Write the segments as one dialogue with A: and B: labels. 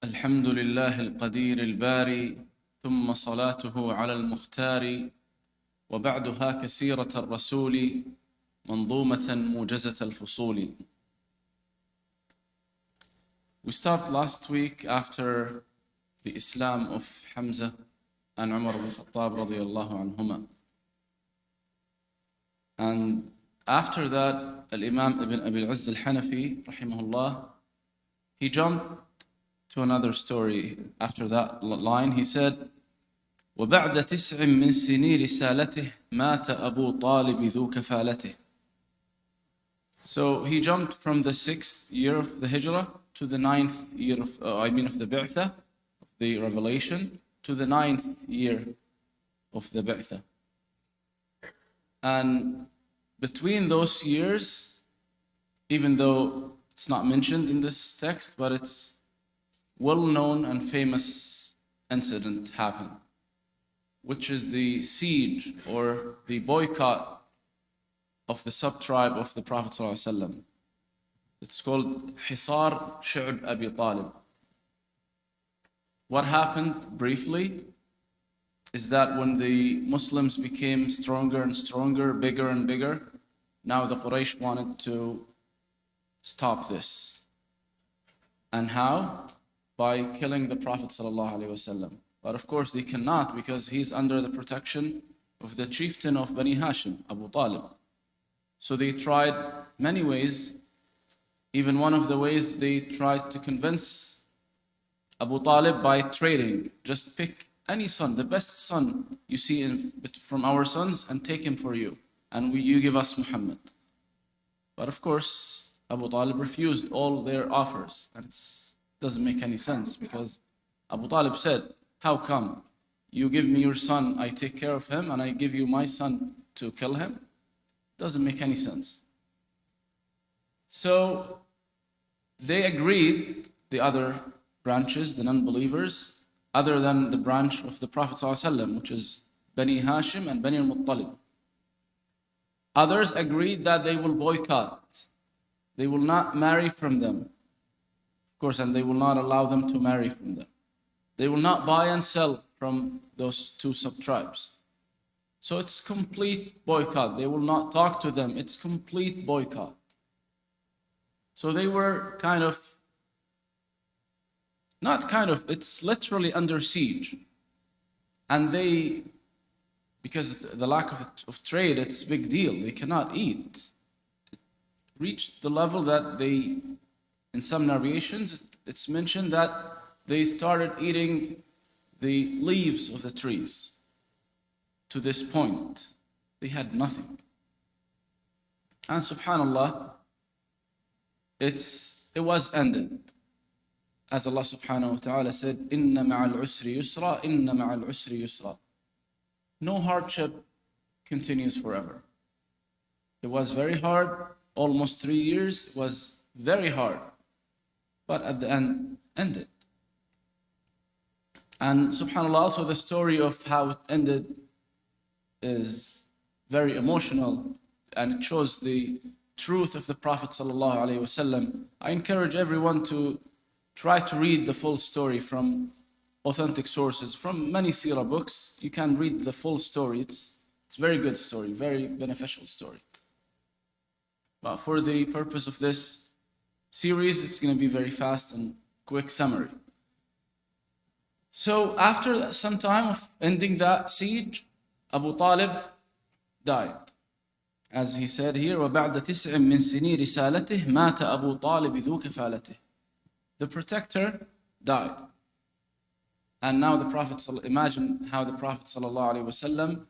A: الحمد لله القدير الباري ثم صلاته على المختار وبعدها كسيرة الرسول منظومة موجزة الفصول. We stopped last week after the Islam of Hamza and Umar ibn Khattab radiyallahu anhuma. And after that, Al-Imam ibn Abi al-Izz al-Hanafi rahimahullah, he jumped to another story. After that line, he said, وَبَعْدَ تِسْعٍ مِّن سِنِي رِسَالَتِهِ مَاتَ أَبُو طَالِبِ ذُو كَفَالَتِهِ. So he jumped from the 6th year of the Hijrah to the 9th year of the Bi'thah, the revelation, to the 9th year of the Bi'thah. And between those years, even though it's not mentioned in this text, but it's well-known and famous incident happened, which is the siege or the boycott of the sub-tribe of the Prophet ﷺ. It's called Hisar Shi'b Abi Talib. What happened briefly is that when the Muslims became stronger and stronger, bigger and bigger, now the Quraysh wanted to stop this. And how? By killing the Prophet ﷺ. But of course they cannot, because he's under the protection of the chieftain of Bani Hashim, Abu Talib. So they tried many ways. Even one of the ways, they tried to convince Abu Talib by trading. Just pick any son, the best son you see from our sons, and take him for you. And you give us Muhammad. But of course, Abu Talib refused all their offers. And it doesn't make any sense, because Abu Talib said, how come you give me your son, I take care of him, and I give you my son to kill him? Doesn't make any sense. So they agreed, the other branches, the non-believers, other than the branch of the Prophet ﷺ, which is Bani Hashim and Bani al-Muttalib. Others agreed that they will boycott. They will not marry from them. Of course, and they will not allow them to marry from them. They will not buy and sell from those two sub-tribes. So it's complete boycott. They will not talk to them. It's complete boycott. So they were it's literally under siege. And because the lack of trade, it's a big deal. They cannot eat. It reached the level that in some narrations, it's mentioned that they started eating the leaves of the trees. To this point, they had nothing. And subhanAllah, it was ended. As Allah subhanahu wa ta'ala said, إِنَّ مَعَ الْعُسْرِ يُسْرًا إِنَّ مَعَ الْعُسْرِ يُسْرًا. No hardship continues forever. It was very hard, almost 3 years, it was very hard. But at the end, ended. And subhanAllah, also the story of how it ended is very emotional, and it shows the truth of the Prophet ﷺ. I encourage everyone to try to read the full story from authentic sources, from many Seerah books. You can read the full story. It's a very good story, very beneficial story. But for the purpose of this series, it's going to be very fast and quick summary. So after some time of ending that siege, Abu Talib died. As he said here, وَبَعْدَ تِسْعٍ مِّن سِنِي رِسَالَتِهِ مَاتَ أَبُو طَالِبِ ذُو كَفَالَتِهِ. The protector died. And now imagine how the Prophet ﷺ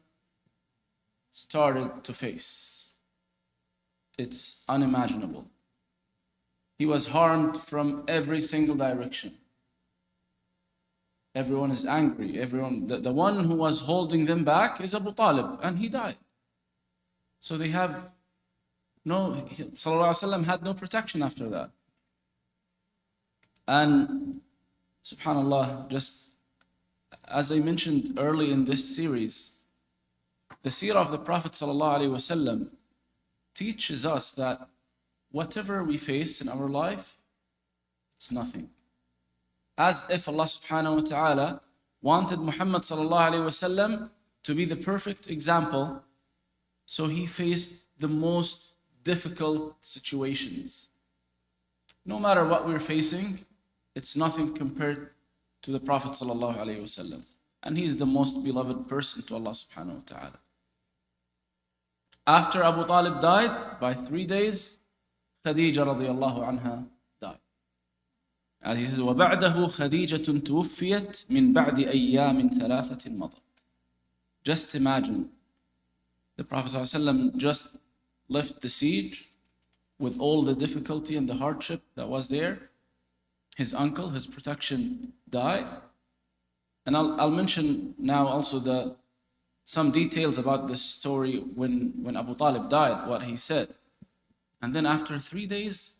A: started to face. It's unimaginable. He was harmed from every single direction. Everyone is angry. The one who was holding them back is Abu Talib, and he died. So Sallallahu Alaihi Wasallam had no protection after that. And subhanAllah, just as I mentioned early in this series, the Seerah of the Prophet Sallallahu Alaihi Wasallam teaches us that whatever we face in our life, it's nothing. as if Allah subhanahu wa ta'ala wanted Muhammad sallallahu alayhi wasallam to be the perfect example. So he faced the most difficult situations. No matter what we're facing, it's nothing compared to the Prophet sallallahu alayhi wasallam. And he's the most beloved person to Allah subhanahu wa ta'ala. After Abu Talib died, by 3 days, Khadija radiallahu anha died. And he says, وَبَعْدَهُ خَدِيجَةٌ تُوفِّيَتْ مِنْ بَعْدِ أَيَّامٍ ثَلَاثَةٍ مَضَتْ. Just imagine, the Prophet ﷺ just left the siege with all the difficulty and the hardship that was there. His uncle, his protection, died. And I'll mention now also some details about this story when Abu Talib died, what he said. And then after 3 days,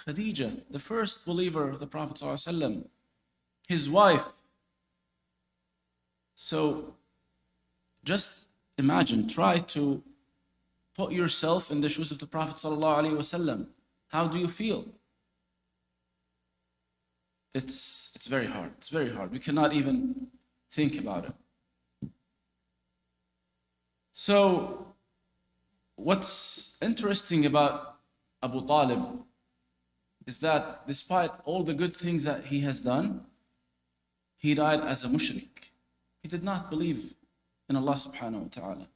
A: Khadija, the first believer of the Prophet ﷺ, his wife. So just imagine, try to put yourself in the shoes of the Prophet ﷺ. How do you feel? It's very hard. It's very hard. We cannot even think about it. So what's interesting about Abu Talib is that despite all the good things that he has done, he died as a mushrik. He did not believe in Allah subhanahu wa ta'ala.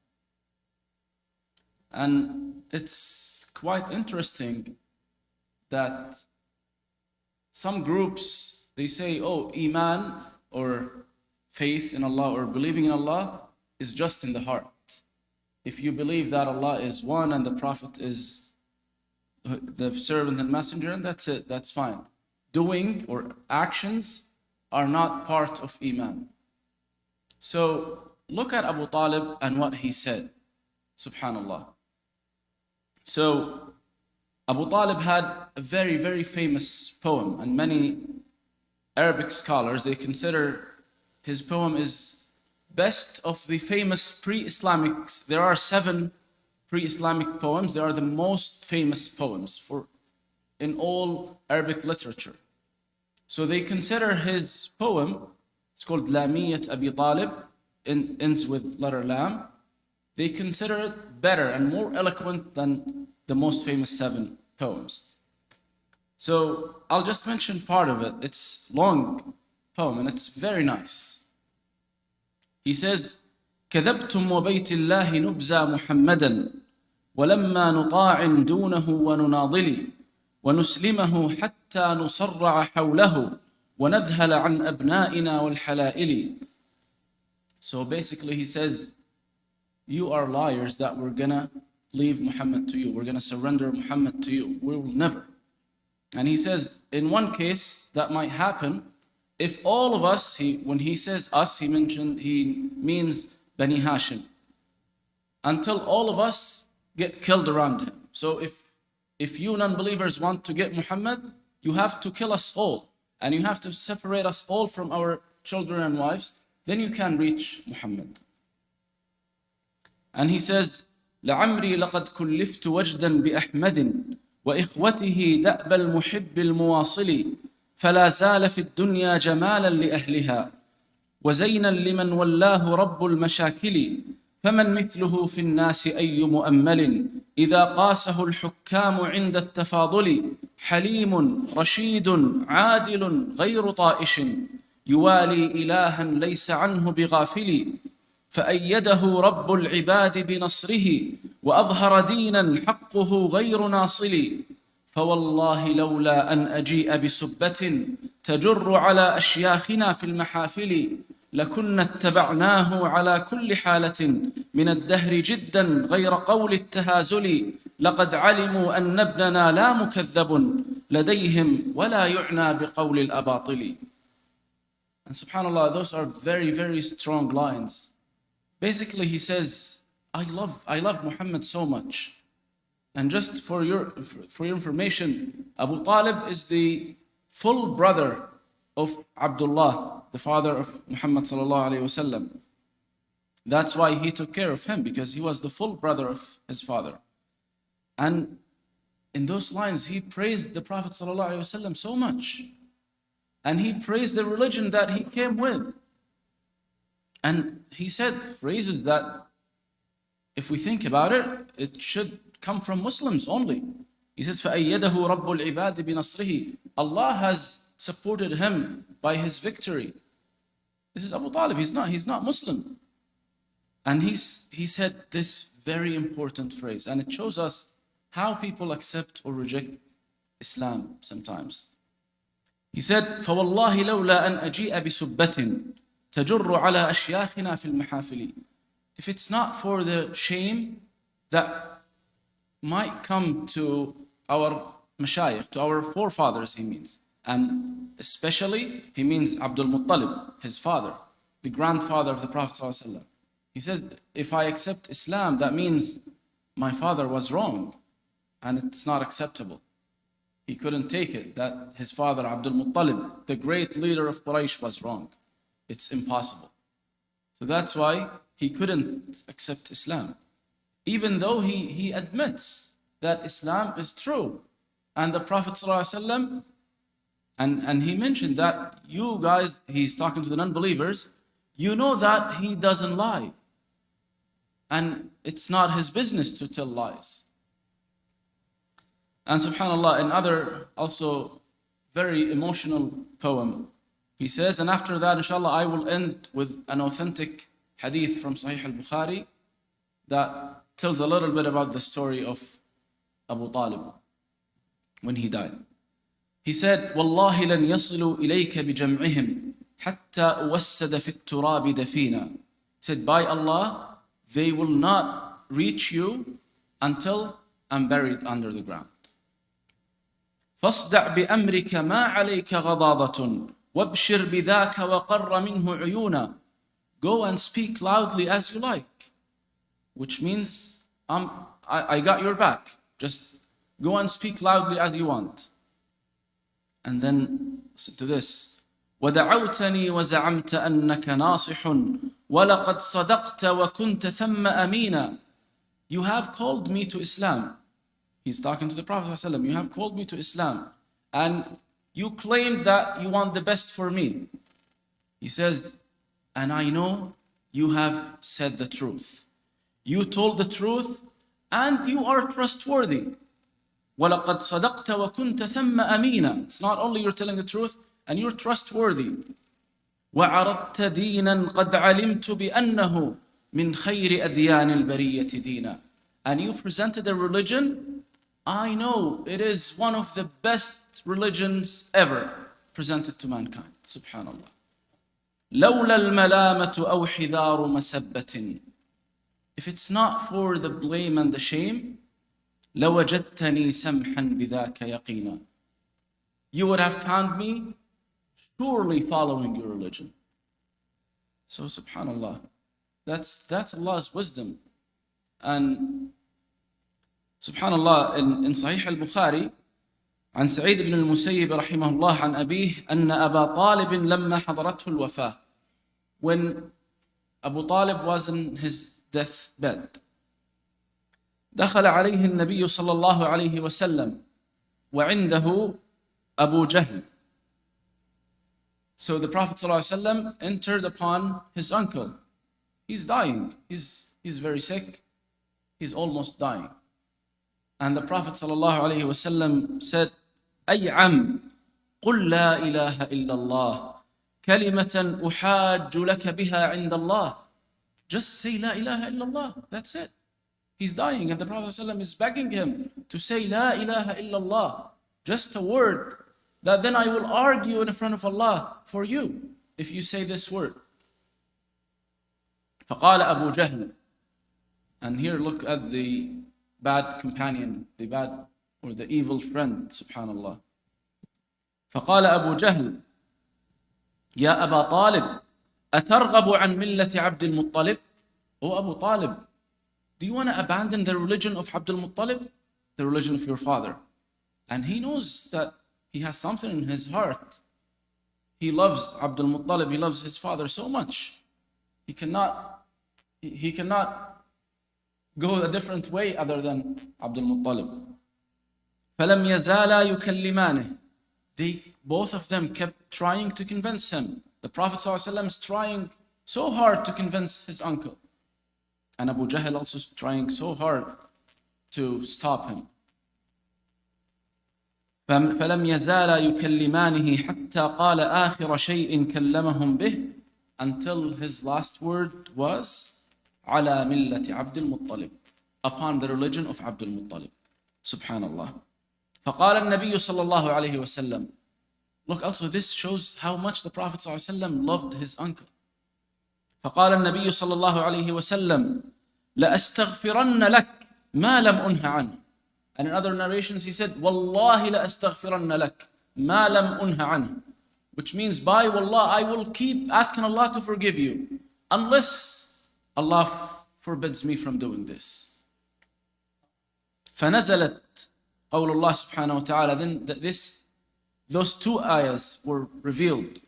A: And it's quite interesting that some groups, they say, oh, Iman or faith in Allah or believing in Allah is just in the heart. If you believe that Allah is one and the Prophet is the servant and messenger, and that's it, that's fine. Doing or actions are not part of Iman. So look at Abu Talib and what he said, subhanallah. So Abu Talib had a very, very famous poem, and many Arabic scholars, they consider his poem is best of the famous pre-Islamics. There are 7 pre-Islamic poems. They are the most famous poems in all Arabic literature. So they consider his poem, it's called Lamiyat Abi Talib, ends with letter Lam. They consider it better and more eloquent than the most famous 7 poems. So I'll just mention part of it. It's long poem and it's very nice. He says, كذبتم وبيت الله نبزى محمدا ولما نطاع دونه ونناضل ونسلمه حتى نصرع حوله ونذهل عن أبنائنا والحلائل. So basically he says, you are liars that we're gonna leave Muhammad to you. We're gonna surrender Muhammad to you. We will never. And he says, in one case that might happen, if all of us, when he says us, he means Bani Hashim, until all of us get killed around him. So if you non-believers want to get Muhammad, you have to kill us all, and you have to separate us all from our children and wives, then you can reach Muhammad. And he says, لعمري لقد كلفت وجدا بأحمد وإخوته دأب المحب المواصل فلا زال في الدنيا جمالا لأهلها وزينا لمن ولاه رب المشاكل فمن مثله في الناس أي مؤمل إذا قاسه الحكام عند التفاضل حليم رشيد عادل غير طائش يوالي إلها ليس عنه بغافل فأيده رب العباد بنصره وأظهر دينا حقه غير ناصل فوالله لولا أن أجيء بسبة تجر على أشياخنا في المحافل لكنا اتبعناه على كل حالة من الدهر جدا غير قول التهازل لقد علموا أن ابننا لا مكذب لديهم ولا يعنى بقول الأباطل. And subhanAllah, those are very, very strong lines. Basically he says, I love Muhammad so much. And just for your information, Abu Talib is the full brother of Abdullah, the father of Muhammad sallallahu alaihi wasallam. That's why he took care of him, because he was the full brother of his father. And in those lines, he praised the Prophet sallallahu alaihi wasallam so much. and he praised the religion that he came with. And he said phrases that, if we think about it, it should come from Muslims only. He says, فَأَيَّدَهُ رَبُّ الْعِبَادِ بِنَصْرِهِ. Allah has supported him by his victory. This is Abu Talib, he's not Muslim. And he said this very important phrase, and it shows us how people accept or reject Islam sometimes. He said, فَوَاللَّهِ لَوْلَا أَنْ أَجِيءَ بِسُبَّةٍ تَجُرُّ عَلَى أَشْيَاخِنَا فِي الْمَحَافِلِ. If it's not for the shame that might come to our mashayikh, to our forefathers, he means. And especially, he means Abdul Muttalib, his father, the grandfather of the Prophet ﷺ. He said, if I accept Islam, that means my father was wrong, and it's not acceptable. He couldn't take it that his father, Abdul Muttalib, the great leader of Quraysh, was wrong. It's impossible. So that's why he couldn't accept Islam. Even though he admits that Islam is true. And the Prophet ﷺ, and he mentioned that you guys, he's talking to the non-believers, you know that he doesn't lie. And it's not his business to tell lies. And subhanAllah, another also very emotional poem. He says, and after that, inshallah, I will end with an authentic hadith from Sahih al-Bukhari that tells a little bit about the story of Abu Talib when he died. He said, وَاللَّهِ لَنْ يَصِلُوا إِلَيْكَ بِجَمْعِهِمْ حَتَّى أُوَسَّدَ فِي التُّرَابِ دَفِينًا. He said, by Allah, they will not reach you until I'm buried under the ground. فَاصْدَعْ بِأَمْرِكَ مَا عَلَيْكَ غَضَاضَةٌ وَابْشِرْ بِذَاكَ وَقَرَّ مِنْهُ عُيُونًا. Go and speak loudly as you like. Which means, I got your back. Just go and speak loudly as you want. And then, listen to this. وَدَعَوْتَنِي وَزَعَمْتَ أَنَّكَ نَاصِحٌ وَلَقَدْ صَدَقْتَ وَكُنْتَ ثَمَّ أَمِينًا. You have called me to Islam. He's talking to the Prophet ﷺ. You have called me to Islam. And you claimed that you want the best for me. He says, and I know you have said the truth. You told the truth and you are trustworthy. وَلَقَدْ صَدَقْتَ وَكُنْتَ ثَمَّ أَمِينًا. It's not only you're telling the truth and you're trustworthy. وَعَرَضْتَ دِينًا قَدْ عَلِمْتُ بِأَنَّهُ مِنْ خَيْرِ أَدْيَانِ الْبَرِيَّةِ دِينًا. And you presented a religion, I know it is one of the best religions ever presented to mankind. Subhanallah. لَوْلَا الْمَلَامَةُ أَوْ حِذَارُ مَسَبَّةٍ. If it's not for the blame and the shame, لَوَجَدْتَنِي سَمْحًا بِذَاكَ يَقِينًا. You would have found me surely following your religion. So subhanallah, that's Allah's wisdom. And subhanallah, in Sahih al-Bukhari, عن سعيد بن المسيب رحمه الله عن أبيه أن أبا طالب لما حضرته الوفاة. When Abu Talib was in his deathbed, دخل عليه النبي صلى الله عليه وسلم وعنده أبو جهل. So the Prophet ﷺ entered upon his uncle. He's dying. He's very sick. He's almost dying. And the Prophet ﷺ said, أي عم قل لا إله إلا الله كلمة أحاج لك بها عند الله. Just say لا إله إلا الله. That's it. He's dying and the Prophet ﷺ is begging him to say لا إله إلا الله. Just a word that then I will argue in front of Allah for you if you say this word. فقال أبو جهل. And here look at the bad companion, the bad or the evil friend, subhanallah. فقال أبو جهل يا أبا طالب أترغب عن ملة عبد المطلب. Oh Abu Talib, do you want to abandon the religion of Abdul Muttalib, the religion of your father? And he knows that he has something in his heart. He loves Abdul Muttalib, he loves his father so much. He cannot go a different way other than Abdul Muttalib. فَلَمْ يَزَالَا يُكَلِّمَانِهِ. both of them kept trying to convince him. The Prophet ﷺ is trying so hard to convince his uncle. And Abu Jahl also is trying so hard to stop him. فلم يزالا يكلمانه حتى قال آخر شيء كلمهم به, until his last word was على ملة عبد المطلب, upon the religion of عبد المطلب. Subhanallah. فقال النبي صلى الله عليه وسلم. Look, also this shows how much the Prophet ﷺ loved his uncle. فقال النبي صلى الله عليه وسلم لأستغفرن لك ما لم أنه عنه. And in other narrations he said والله لأستغفرن لك ما لم أنه عنه, which means by Wallah I will keep asking Allah to forgive you unless Allah forbids me from doing this. فنزلت قول الله سبحانه وتعالى. Then those two ayahs were revealed.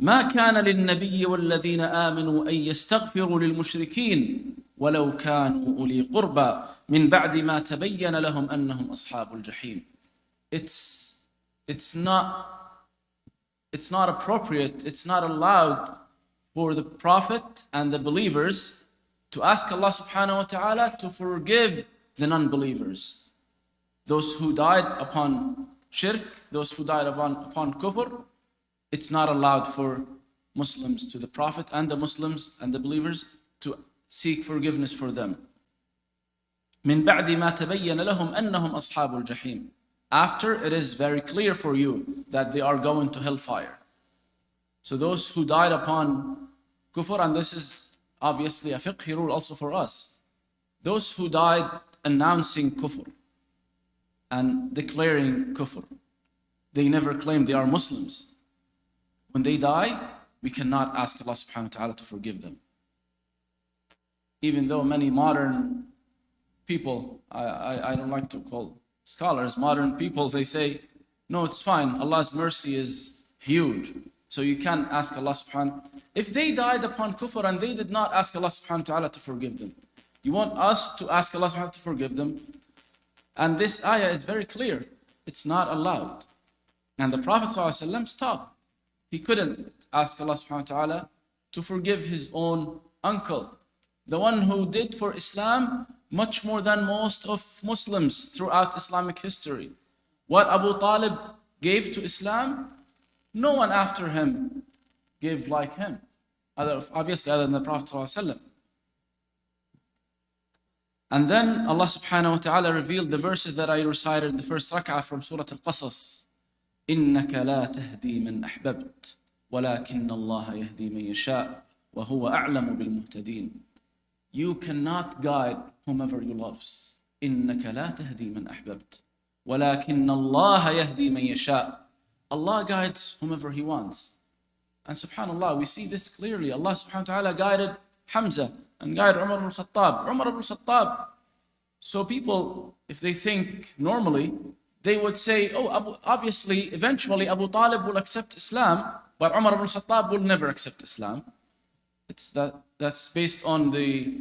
A: ما كان للنبي والذين آمنوا أن يستغفروا للمشركين ولو كانوا أولي قربى من بعد ما تبين لهم أنهم أصحاب الجحيم. It's not appropriate, it's not allowed for the Prophet and the believers to ask Allah subhanahu wa ta'ala to forgive the non-believers. Those who died upon shirk, those who died upon kufr, it's not allowed for Muslims to the Prophet and the Muslims and the believers to seek forgiveness for them. من بعد ما تبين لهم أنهم أصحاب الجحيم. After it is very clear for you that they are going to hellfire. So those who died upon kufr, and this is obviously a fiqh rule also for us, those who died announcing kufr and declaring kufr, they never claim they are Muslims. When they die, we cannot ask Allah subhanahu wa ta'ala to forgive them. Even though many modern people, I don't like to call scholars, modern people, they say, no, it's fine, Allah's mercy is huge, so you can ask Allah subhanahu. If they died upon kufr and they did not ask Allah subhanahu wa ta'ala to forgive them, you want us to ask Allah subhanahu wa ta'ala to forgive them? And this ayah is very clear, it's not allowed. And the Prophet ﷺ stopped. He couldn't ask Allah subhanahu wa ta'ala to forgive his own uncle, the one who did for Islam much more than most of Muslims throughout Islamic history. What Abu Talib gave to Islam, no one after him gave like him, obviously other than the Prophet ﷺ. And then Allah subhanahu wa ta'ala revealed the verses that I recited in the first rak'ah from Surah Al-Qasas. إِنَّكَ لَا تَهْدِي مَنْ أَحْبَبْتَ وَلَكِنَّ اللَّهَ يَهْدِي مَنْ يَشَاءُ وَهُوَ أَعْلَمُ بِالْمُهْتَدِينَ. You cannot guide whomever you love. إِنَّكَ لَا تَهْدِي مَنْ أَحْبَبْتَ وَلَكِنَّ اللَّهَ يَهْدِي مَنْ يَشَاءُ. Allah guides whomever He wants. And subhanAllah, we see this clearly. Allah subhanahu wa ta'ala guided Hamza and guided Umar ibn Khattab. Umar ibn Khattab. So people, if they think normally, they would say, oh, obviously, eventually Abu Talib will accept Islam, but Umar ibn Khattab will never accept Islam. That's based on the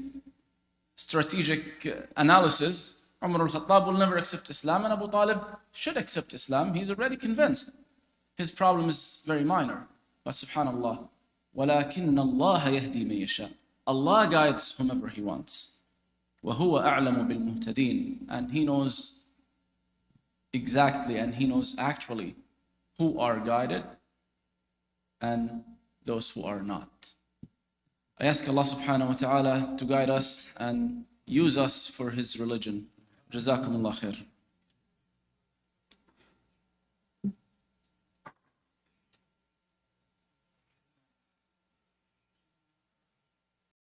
A: strategic analysis. Umar al-Khattab will never accept Islam, and Abu Talib should accept Islam. He's already convinced. His problem is very minor. But subhanallah, وَلَكِنَّ اللَّهَ يَهْدِي مَن يَشَاءُ. Allah guides whomever He wants. وَهُوَ أَعْلَمُ بِالْمُهْتَدِينَ. And He knows exactly, and He knows actually who are guided and those who are not. I ask Allah subhanahu wa ta'ala to guide us and use us for His religion. Jazakumullah khair.